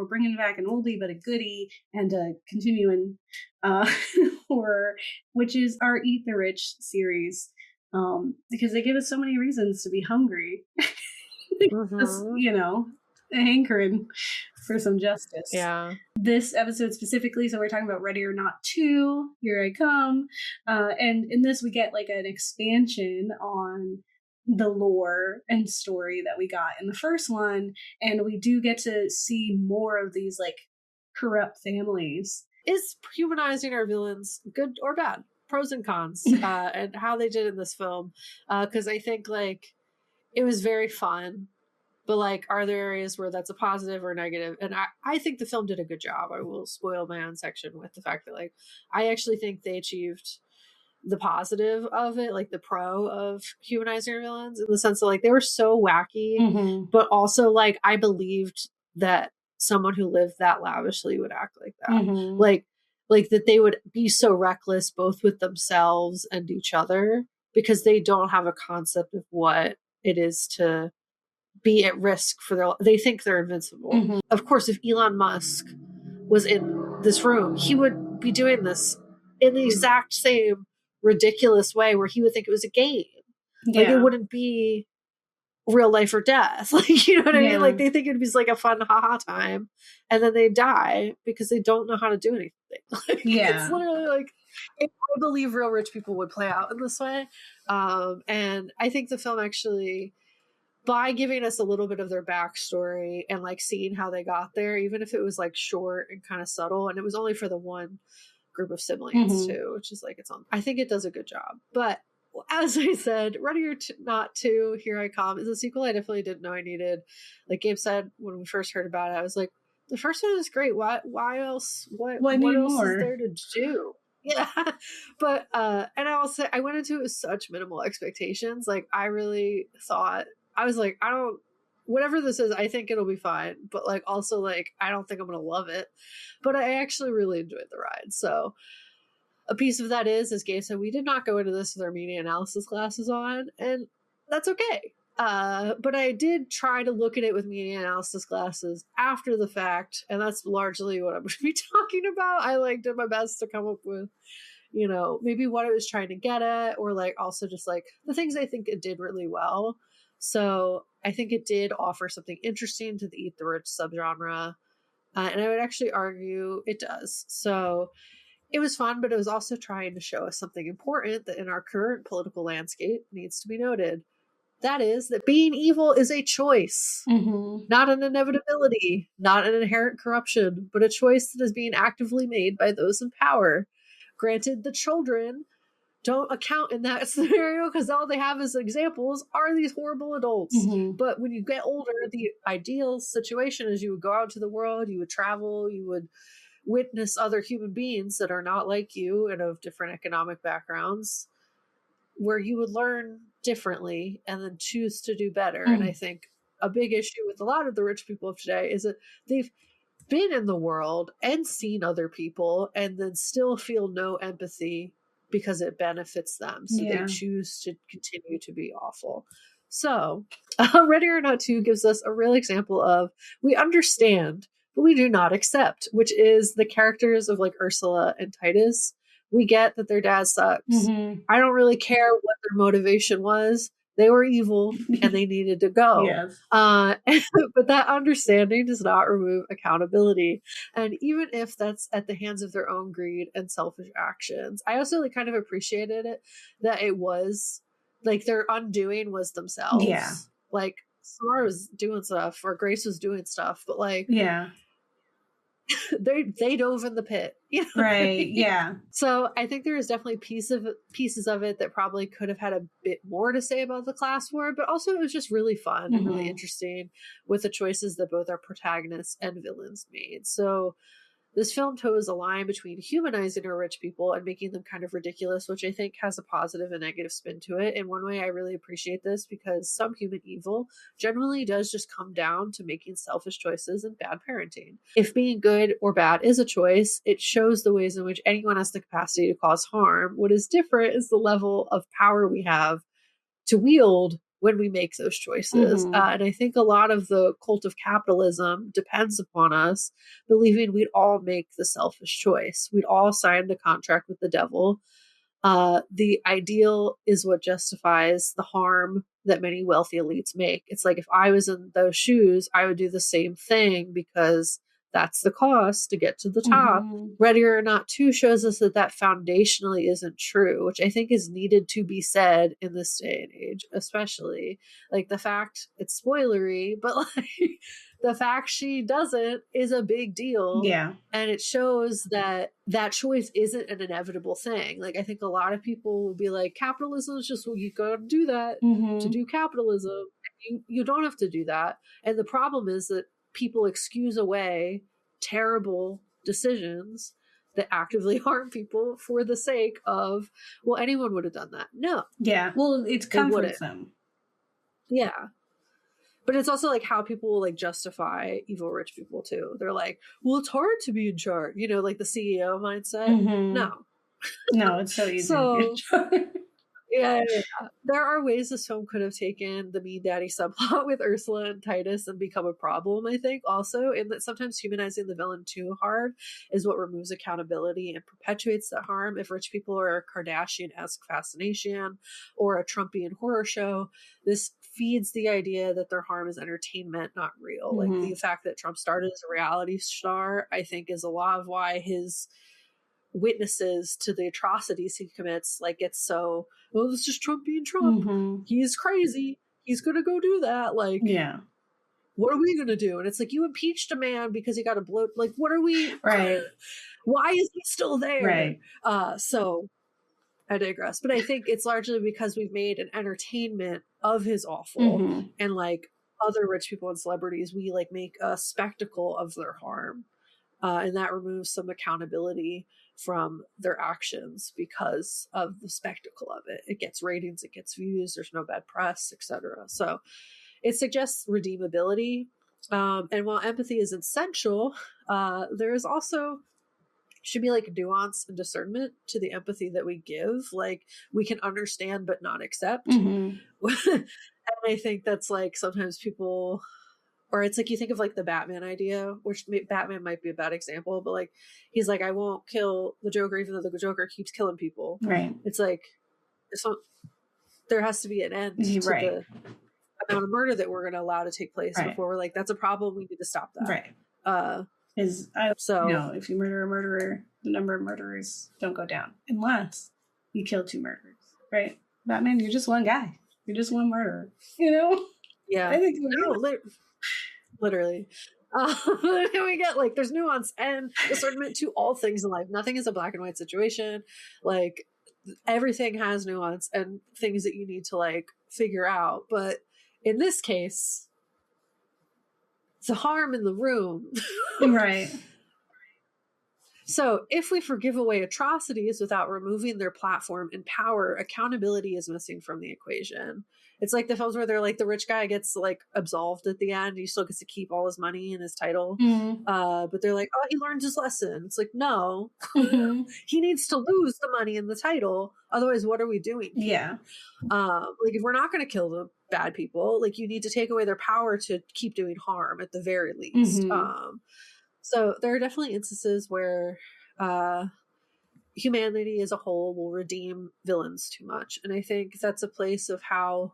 we're bringing back an oldie but a goodie and a continuing horror, which is our Eat the Rich series, because they give us so many reasons to be hungry. Just, hankering for some justice. Yeah. This episode specifically, so we're talking about Ready or Not 2, Here I Come, and in this we get like an expansion on the lore and story that we got in the first one, and we do get to see more of these like corrupt families. Is humanizing our villains good or bad? Pros and cons, and how they did in this film, because I think like it was very fun, but like are there areas where that's a positive or negative? And I think the film did a good job. I will spoil my own section with the fact that like I actually think they achieved the positive of it, like the pro of humanizing our villains, in the sense that like they were so wacky, but also like I believed that someone who lived that lavishly would act like that. Like that they would be so reckless both with themselves and each other because they don't have a concept of what it is to be at risk for their, they think they're invincible. Of course, if Elon Musk was in this room, he would be doing this in the exact same ridiculous way where he would think it was a game. Like it wouldn't be real life or death. Like, you know what I mean? Like they think it'd be like a fun haha time and then they die because they don't know how to do anything. Like, it's literally like, I believe real rich people would play out in this way. And I think the film actually, by giving us a little bit of their backstory and like seeing how they got there, even if it was like short and kind of subtle, and it was only for the one group of siblings too, which is like its own, I think it does a good job. But as I said, Ready or Not 2, Here I Come is a sequel I definitely didn't know I needed. Like Gabe said when we first heard about it, I was like, the first one is great. Why else? What else is there to do? Yeah. But and I will say I went into it with such minimal expectations. Like I really thought, I was like, whatever this is, I think it'll be fine. But like also like I don't think I'm gonna love it. But I actually really enjoyed the ride. So a piece of that is, as Gabe said, we did not go into this with our media analysis glasses on, and that's okay. But I did try to look at it with media analysis glasses after the fact, and that's largely what I'm going to be talking about. I like did my best to come up with, you know, maybe what I was trying to get at, or like also just like the things I think it did really well. So I think it did offer something interesting to the Eat the Rich subgenre, and I would actually argue it does. So it was fun, but it was also trying to show us something important that in our current political landscape needs to be noted. That is that being evil is a choice, not an inevitability, not an inherent corruption, but a choice that is being actively made by those in power. Granted, the children don't account in that scenario because all they have as examples are these horrible adults. But when you get older, the ideal situation is you would go out to the world, you would travel, you would witness other human beings that are not like you and of different economic backgrounds, where you would learn differently and then choose to do better. And I think a big issue with a lot of the rich people of today is that they've been in the world and seen other people and then still feel no empathy because it benefits them. So they choose to continue to be awful. So Ready or Not 2 gives us a real example of we understand, but we do not accept, which is the characters of like Ursula and Titus. We get that their dad sucks. I don't really care what their motivation was. They were evil and they needed to go. But that understanding does not remove accountability. And even if that's at the hands of their own greed and selfish actions, I also like kind of appreciated it that it was like their undoing was themselves. Like Samara was doing stuff or Grace was doing stuff, but like they dove in the pit, you know? Right. Yeah. So I think there is definitely pieces of it that probably could have had a bit more to say about the class war, but also it was just really fun and really interesting with the choices that both our protagonists and villains made. So this film toes a line between humanizing our rich people and making them kind of ridiculous, which I think has a positive and negative spin to it. In one way, I really appreciate this because some human evil generally does just come down to making selfish choices and bad parenting. If being good or bad is a choice, it shows the ways in which anyone has the capacity to cause harm. What is different is the level of power we have to wield when we make those choices. And I think a lot of the cult of capitalism depends upon us believing we'd all make the selfish choice. We'd all sign the contract with the devil. The ideal is what justifies the harm that many wealthy elites make. It's like, if I was in those shoes, I would do the same thing because that's the cost to get to the top. Ready or Not 2 shows us that that foundationally isn't true, which I think is needed to be said in this day and age, especially. Like, the fact, it's spoilery, but like the fact she doesn't is a big deal. Yeah. And it shows that that choice isn't an inevitable thing. Like, I think a lot of people will be like, capitalism is just, well, you gotta do that to do capitalism. You don't have to do that. And the problem is that people excuse away terrible decisions that actively harm people for the sake of, well, anyone would have done that. No. Yeah. Well, it comforts them. Yeah. But it's also like how people will like justify evil rich people too. They're like, well, it's hard to be in charge. You know, like the CEO mindset. No, it's so easy to be in charge. Yeah. There are ways this film could have taken the mean daddy subplot with Ursula and Titus and become a problem, I think, also, in that sometimes humanizing the villain too hard is what removes accountability and perpetuates that harm. If rich people are a Kardashian-esque fascination or a Trumpian horror show, this feeds the idea that their harm is entertainment, not real. Like, the fact that Trump started as a reality star, I think, is a lot of why his witnesses to the atrocities he commits like it's so, well, it's just Trump being Trump. He's crazy, he's gonna go do that. Like, yeah, what are we gonna do? And it's like, you impeached a man because he got a blow. Like, what are we, right? Why is he still there? Right. So I digress, but I think it's largely because we've made an entertainment of his awful, and like other rich people and celebrities, we like make a spectacle of their harm, and that removes some accountability from their actions because of the spectacle of it. It gets ratings, it gets views, there's no bad press, etc. So it suggests redeemability. And while empathy is essential, there is also should be like nuance and discernment to the empathy that we give. Like, we can understand but not accept. And I think that's like sometimes people, or it's like you think of like the Batman idea, which Batman might be a bad example, but like he's like, I won't kill the Joker even though the Joker keeps killing people. Right. It's like, there has to be an end to the amount of murder that we're going to allow to take place before we're like, that's a problem, we need to stop that. Right. If you murder a murderer, the number of murderers don't go down unless you kill 2 murderers. Right. Batman, you're just one guy. You're just one murderer. You know? Yeah. I think literally. We get like, there's nuance and discernment to all things in life. Nothing is a black and white situation. Like, everything has nuance and things that you need to like figure out. But in this case, the harm in the room. Right. So if we forgive away atrocities without removing their platform and power, accountability is missing from the equation. It's like the films where they're like, the rich guy gets like absolved at the end. He still gets to keep all his money and his title. But they're like, oh, he learned his lesson. It's like, no, he needs to lose the money and the title. Otherwise, what are we doing? Yeah. Like, if we're not going to kill the bad people, like, you need to take away their power to keep doing harm at the very least. So there are definitely instances where humanity as a whole will redeem villains too much. And I think that's a piece of how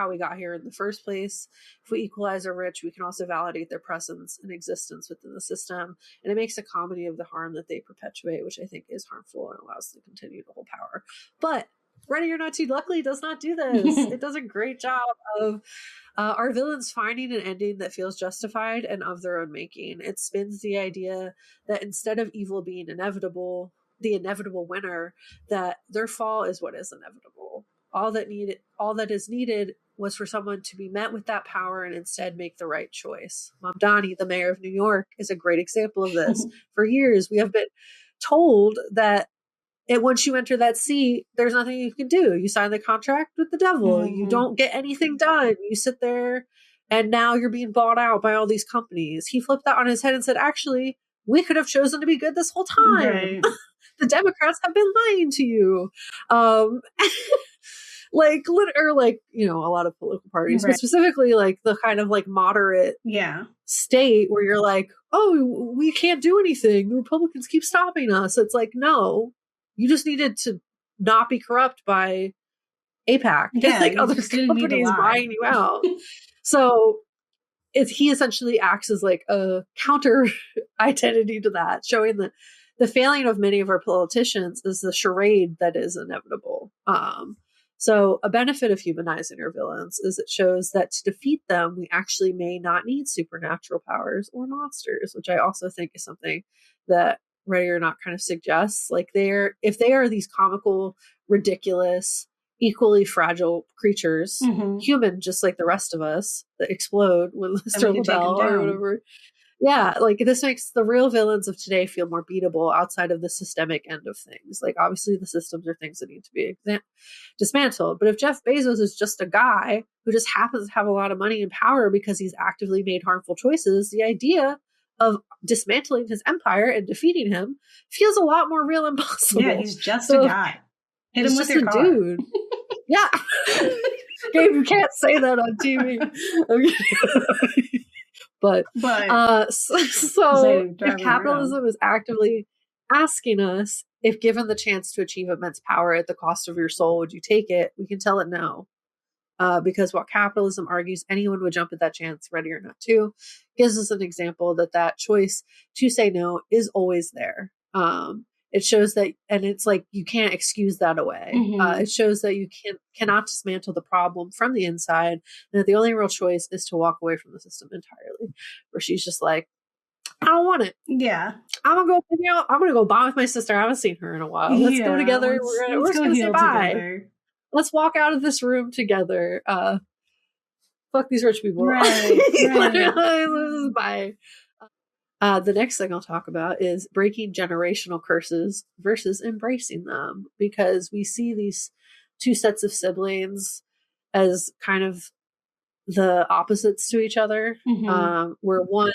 we got here in the first place. If we equalize our rich, we can also validate their presence and existence within the system. And it makes a comedy of the harm that they perpetuate, which I think is harmful and allows them to continue to hold power. But Ready or Not 2 luckily does not do this. It does a great job of our villains finding an ending that feels justified and of their own making. It spins the idea that instead of evil being inevitable, the inevitable winner, that their fall is what is inevitable. All that is needed was for someone to be met with that power and instead make the right choice. Mom Donnie, the mayor of New York, is a great example of this. For years, we have been told that once you enter that seat, there's nothing you can do. You sign the contract with the devil. You don't get anything done. You sit there, and now you're being bought out by all these companies. He flipped that on his head and said, actually, we could have chosen to be good this whole time. Right. The Democrats have been lying to you. like or like, you know, a lot of political parties, Right. but specifically like the kind of like moderate Yeah. state where you're like, oh, we can't do anything. The Republicans keep stopping us. It's like, no, you just needed to not be corrupt by APAC and Yeah, like you other just didn't need to companies lie. buying you out. So he essentially acts as like a counter identity to that, showing that the failing of many of our politicians is the charade that is inevitable. So a benefit of humanizing our villains is it shows that to defeat them, we actually may not need supernatural powers or monsters, which I also think is something that Ready or Not kind of suggests. Like if they are these comical, ridiculous, equally fragile creatures, human just like the rest of us, that explode when Mr. LaBelle or whatever. Yeah, like this makes the real villains of today feel more beatable outside of the systemic end of things. Like obviously the systems are things that need to be dismantled. But if Jeff Bezos is just a guy who just happens to have a lot of money and power because he's actively made harmful choices, the idea of dismantling his empire and defeating him feels a lot more real and possible. Yeah, he's just a guy. Hit him with your car. Dude. Yeah. Gabe, you can't say that on TV. Okay. But so if capitalism is actively asking us if given the chance to achieve immense power at the cost of your soul, would you take it? We can tell it no. Because while capitalism argues anyone would jump at that chance, Ready or Not 2 gives us an example that choice to say no is always there. It shows that, and it's like you can't excuse that away. It shows that you cannot dismantle the problem from the inside, and that the only real choice is to walk away from the system entirely. Where she's just like, I don't want it. Yeah, I'm gonna go bond with my sister. I haven't seen her in a while. Let's go together. We're just gonna say bye. Together. Let's walk out of this room together. Fuck these rich people. Right. Bye. The next thing I'll talk about is breaking generational curses versus embracing them, because we see these two sets of siblings as kind of the opposites to each other, where one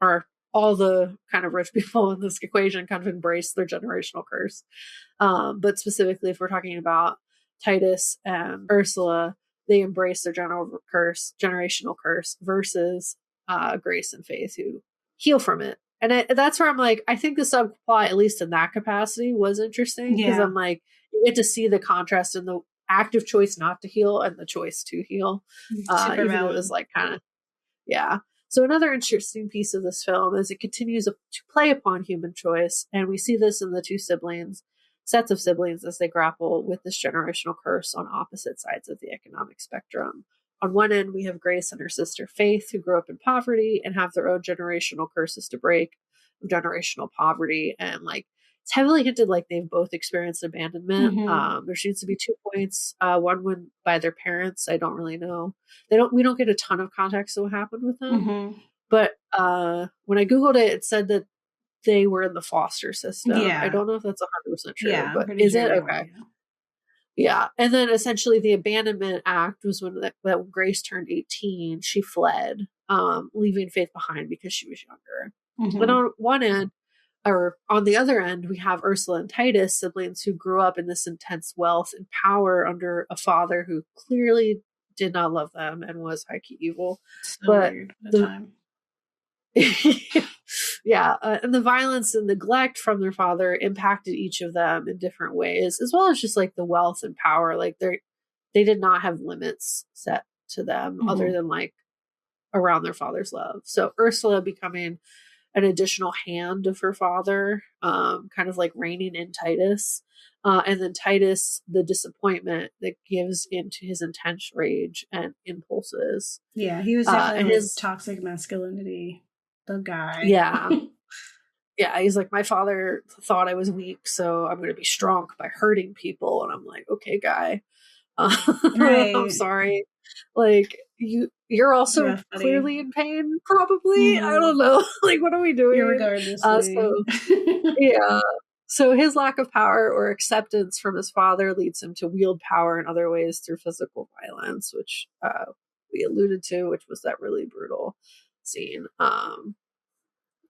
are all the kind of rich people in this equation kind of embrace their generational curse. But specifically, if we're talking about Titus and Ursula, they embrace their generational curse versus Grace and Faith, who heal from it. And that's where I'm like, I think the subplot, at least in that capacity, was interesting, because I'm like, you get to see the contrast in the active choice not to heal and the choice to heal. Even though it was like kind of, yeah. So another interesting piece of this film is it continues to play upon human choice, and we see this in the two sets of siblings as they grapple with this generational curse on opposite sides of the economic spectrum. On one end, we have Grace and her sister Faith, who grew up in poverty and have their own generational curses to break, of generational poverty, and like it's heavily hinted like they've both experienced abandonment. There seems to be 2 points. One when by their parents. I don't really know. We don't get a ton of context of what happened with them. But when I Googled it, it said that they were in the foster system. Yeah. I don't know if that's 100% true, but is it? Okay. Yeah. And then essentially the abandonment act was when that Grace turned 18, she fled, leaving Faith behind because she was younger. And on one end, or on the other end, we have Ursula and Titus, siblings who grew up in this intense wealth and power under a father who clearly did not love them and was high-key evil. So but weird at the time. Yeah, and the violence and neglect from their father impacted each of them in different ways, as well as just like the wealth and power. Like they did not have limits set to them other than like around their father's love. So Ursula becoming an additional hand of her father, kind of like reining in Titus. And then Titus, the disappointment that gives into his intense rage and impulses. Yeah, he was definitely his toxic masculinity, the guy. Yeah. Yeah, he's like, my father thought I was weak, so I'm going to be strong by hurting people. And I'm like, okay, guy. Right. I'm sorry. Like, you're also clearly in pain, probably. I don't know. Like, what are we doing? Irregardlessly. Yeah. So his lack of power or acceptance from his father leads him to wield power in other ways through physical violence, which we alluded to, which was that really brutal scene.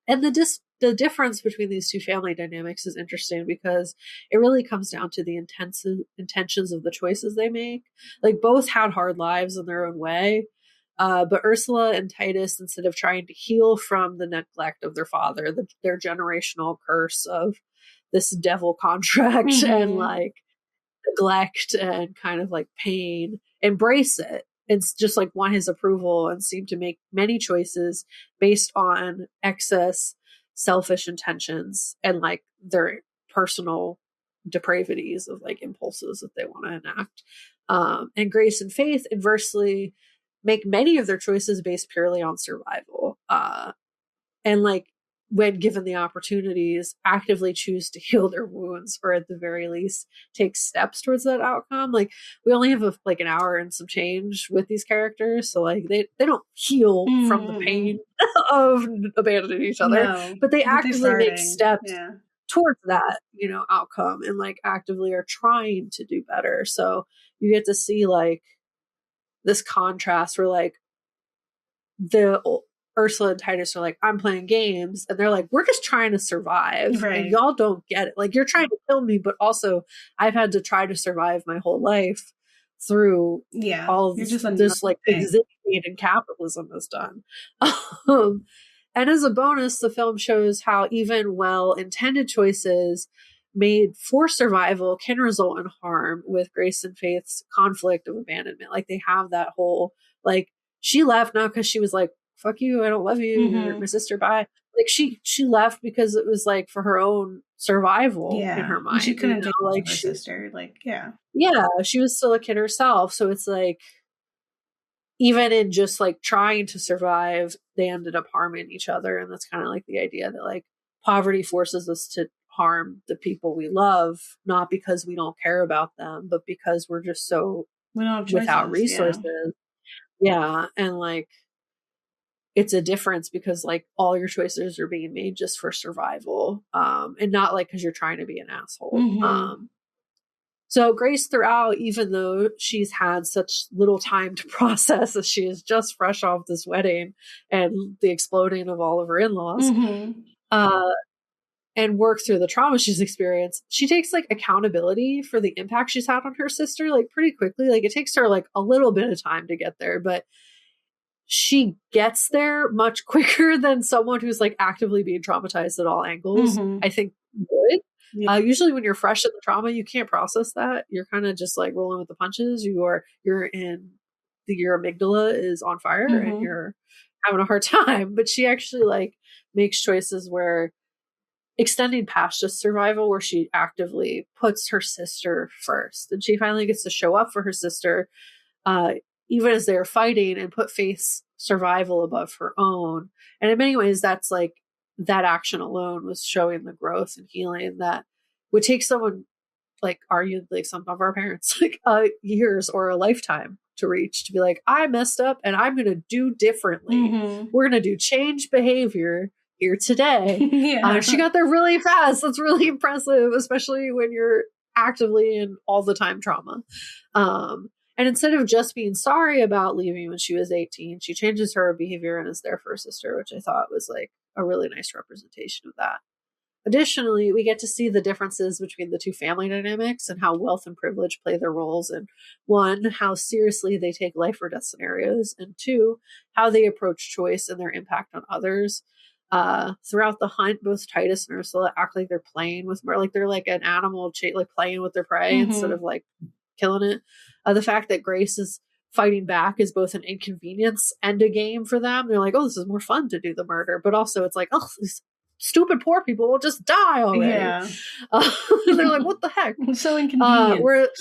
And the difference between these two family dynamics is interesting because it really comes down to the intentions of the choices they make. Like both had hard lives in their own way. But Ursula and Titus, instead of trying to heal from the neglect of their father, their generational curse of this devil contract and like neglect and kind of like pain, embrace it and just like want his approval and seem to make many choices based on excess selfish intentions and like their personal depravities of like impulses that they want to enact. And Grace and Faith inversely make many of their choices based purely on survival. And like when given the opportunities, actively choose to heal their wounds, or at the very least take steps towards that outcome. Like we only have like an hour and some change with these characters, so like they don't heal from the pain of abandoning each other, No, but they actively make steps yeah. towards that, you know, outcome, and like actively are trying to do better. So you get to see like this contrast where like the Ursula and Titus are like, I'm playing games, and they're like, we're just trying to survive, Right. and y'all don't get it. Like, you're trying to kill me, but also I've had to try to survive my whole life through all of this like existing and capitalism has done. And as a bonus, the film shows how even well-intended choices made for survival can result in harm, with Grace and Faith's conflict of abandonment. Like they have that whole like, she left not because she was like, fuck you, I don't love you, you're my sister, bye. Like she left because it was like for her own survival in her mind. She couldn't take like her sister. Like, yeah, she was still a kid herself. So it's like, even in just like trying to survive, they ended up harming each other. And that's kind of like the idea that like poverty forces us to harm the people we love, not because we don't care about them, but because we're just so without resources. Yeah. And like, it's a difference because like all your choices are being made just for survival, and not like because you're trying to be an asshole. So Grace throughout, even though she's had such little time to process as she is just fresh off this wedding and the exploding of all of her in-laws, and work through the trauma she's experienced, she takes like accountability for the impact she's had on her sister like pretty quickly. Like it takes her like a little bit of time to get there, but she gets there much quicker than someone who's like actively being traumatized at all angles, I think would. Usually when you're fresh in the trauma, you can't process that. You're kind of just like rolling with the punches. Your amygdala is on fire and you're having a hard time. But she actually like makes choices where extending past just survival, where she actively puts her sister first, and she finally gets to show up for her sister, even as they're fighting, and put Faith's survival above her own. And in many ways, that's like that action alone was showing the growth and healing that would take someone like arguably some of our parents like years or a lifetime to reach, to be like, I messed up and I'm going to do differently. We're going to do change behavior here today. She got there really fast. That's really impressive, especially when you're actively in all the time trauma. And instead of just being sorry about leaving when she was 18, she changes her behavior and is there for her sister, which I thought was like a really nice representation of that. Additionally, we get to see the differences between the two family dynamics and how wealth and privilege play their roles in, one, how seriously they take life or death scenarios, and two, how they approach choice and their impact on others. Throughout the hunt, both Titus and Ursula act like they're playing with more, like they're like an animal, like playing with their prey instead of like killing it. The fact that Grace is fighting back is both an inconvenience and a game for them. They're like, oh, this is more fun to do the murder, but also it's like, oh, these stupid poor people will just die already. They're like, what the heck? So inconvenient.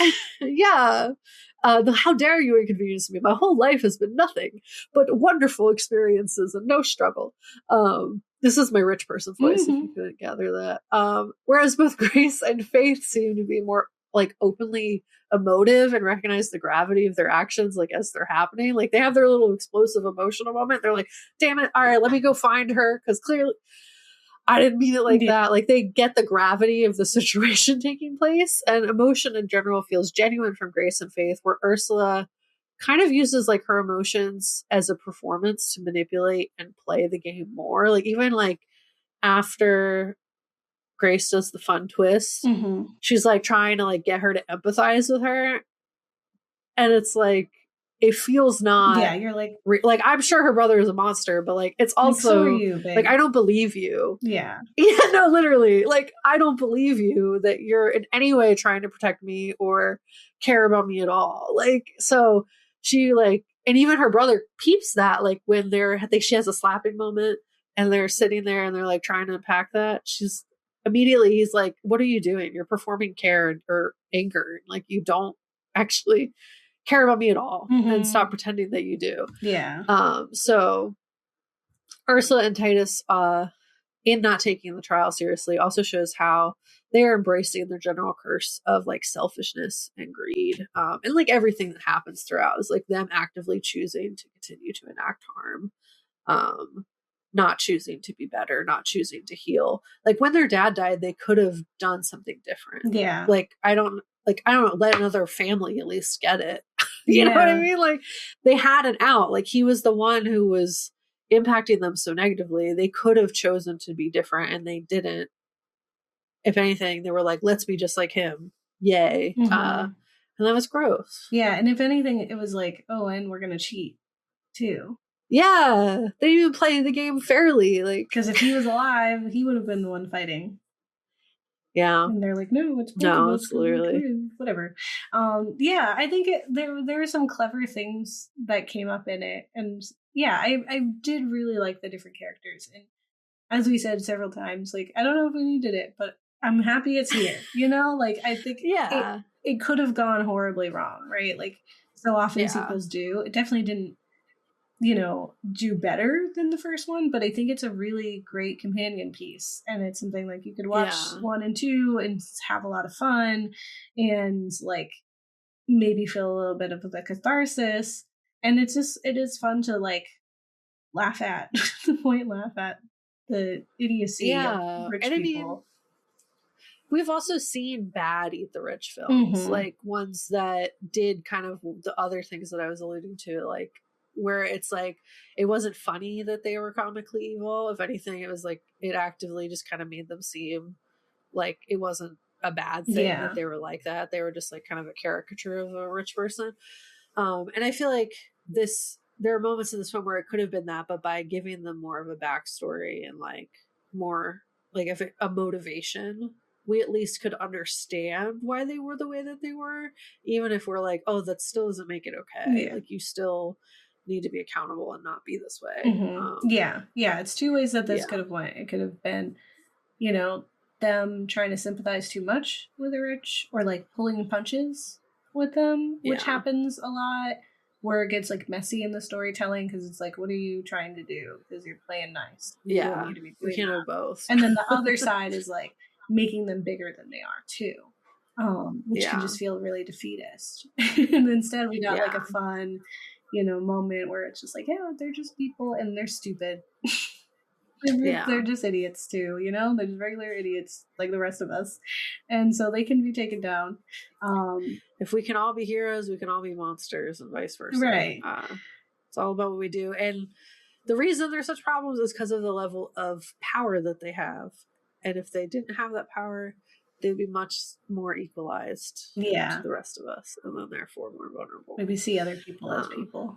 How dare you inconvenience me? My whole life has been nothing but wonderful experiences and no struggle. This is my rich person voice, if you couldn't gather that. Whereas both Grace and Faith seem to be more like openly emotive and recognize the gravity of their actions like as they're happening. Like they have their little explosive emotional moment. They're like, damn it, all right, let me go find her, because clearly I didn't mean it like that. Like they get the gravity of the situation taking place, and emotion in general feels genuine from Grace and Faith, where Ursula kind of uses like her emotions as a performance to manipulate and play the game more. Like even like after Grace does the fun twist, she's like trying to like get her to empathize with her, and it's like it feels not. Yeah, you're like like I'm sure her brother is a monster, but like it's also so are you, babe. like I don't believe you. Yeah. Yeah, no, literally. Like I don't believe you that you're in any way trying to protect me or care about me at all. Like so she like, and even her brother peeps that like when she has a slapping moment and they're sitting there and they're like trying to unpack that. He's like, what are you doing? You're performing care or anger. Like you don't actually care about me at all, and stop pretending that you do. Yeah. So Ursula and Titus, in not taking the trial seriously, also shows how they are embracing their general curse of like selfishness and greed, and like everything that happens throughout is like them actively choosing to continue to enact harm, not choosing to be better, not choosing to heal. Like when their dad died, they could have done something different. Yeah. Like I don't know, let another family at least get it. You know what I mean? Like they had an out. Like he was the one who was impacting them so negatively. They could have chosen to be different and they didn't. If anything, they were like, let's be just like him. Yay. And that was gross. Yeah, and if anything, it was like, oh, and we're gonna cheat too. Yeah, they didn't even play the game fairly. Like, because if he was alive, he would have been the one fighting. Yeah, and they're like, no, it's both of us, literally whatever. Yeah, I think there were some clever things that came up in it, and yeah, I did really like the different characters, and as we said several times, like I don't know if we needed it, but I'm happy it's here. You know, like I think it could have gone horribly wrong, right? Like so often sequels do. It definitely didn't, do better than the first one, but I think it's a really great companion piece, and it's something like you could watch 1 and 2 and have a lot of fun and like maybe feel a little bit of the catharsis, and it is fun to like laugh at the idiocy of rich people. We've also seen bad Eat the Rich films, like ones that did kind of the other things that I was alluding to, like where it's like it wasn't funny that they were comically evil. If anything, it was like it actively just kind of made them seem like it wasn't a bad thing that they were like that. They were just like kind of a caricature of a rich person. And I feel like there are moments in this film where it could have been that, but by giving them more of a backstory and like more like a motivation, we at least could understand why they were the way that they were, even if we're like, oh, that still doesn't make it okay. Like you still need to be accountable and not be this way. Yeah, it's two ways that this could have went. It could have been, them trying to sympathize too much with the rich, or like pulling punches with them, which happens a lot, where it gets like messy in the storytelling because it's like, what are you trying to do? Because you're playing nice. You don't need to be we can have both. And then the other side is like making them bigger than they are too, which can just feel really defeatist. And instead we got like a fun, moment where it's just like, yeah, they're just people and they're stupid. They're just idiots too, they're just regular idiots like the rest of us, and so they can be taken down. If we can all be heroes, we can all be monsters, and vice versa, right? It's all about what we do, and the reason there's such problems is because of the level of power that they have, and if they didn't have that power, they'd be much more equalized to the rest of us, and then therefore more vulnerable. Maybe see other people as people.